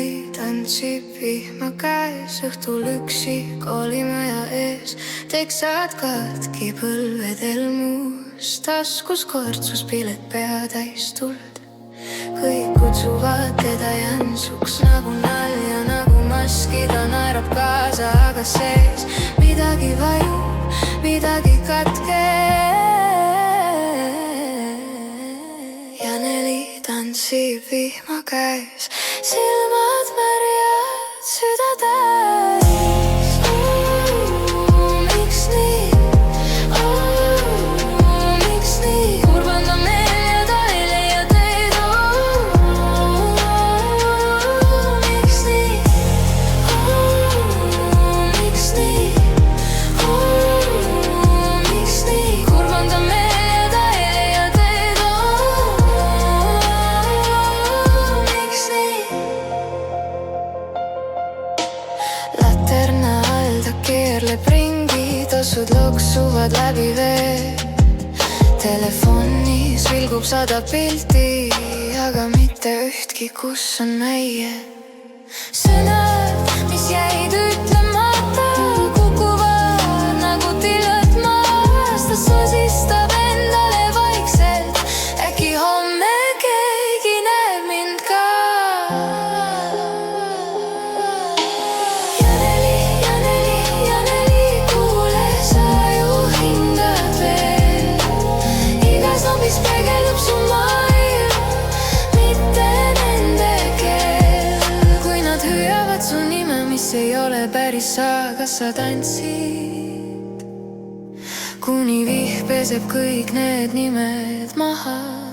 Janeli tantsib vihma käes, õhtul üksi koolimaja ees. Teksad katki põlvedel muus, taskus kortsus pilet pea täis tuld. Kõik kutsuvad teda jänsuks nagu nalja, nagu maski, ta naerab kaasa, aga sees midagi vajub, midagi katkeb. Janeli tantsib vihma käes, silmad märjad, süda täis. Miks nii? Miks nii? Kurban ta meel ja ta ei leia teid. Miks nii? Miks nii? Miks nii? Kurban ta meel ja ta ei leia teid. Miks nii? Laterna all ta keerleb ringi, tossud loksuvad läbi vee. Telefonis vilgub 100 pilti, aga mitte ühtki, kus on meie sõnad, mis jäid ütlemata, kukuvad nagu tillad maas. Ta sosistab endale vaikselt, äkki homme keegi näeb mind ka. Janeli, Janeli, Janeli, kuule, sa ju hingad veel. Igas nobis peegeldub su maailm, mitte nende keel. Kui nad hüüavad su nime, mis ei ole päris sa, kas sa tantsid? Kuni vihk peseb kõik need nimed maha.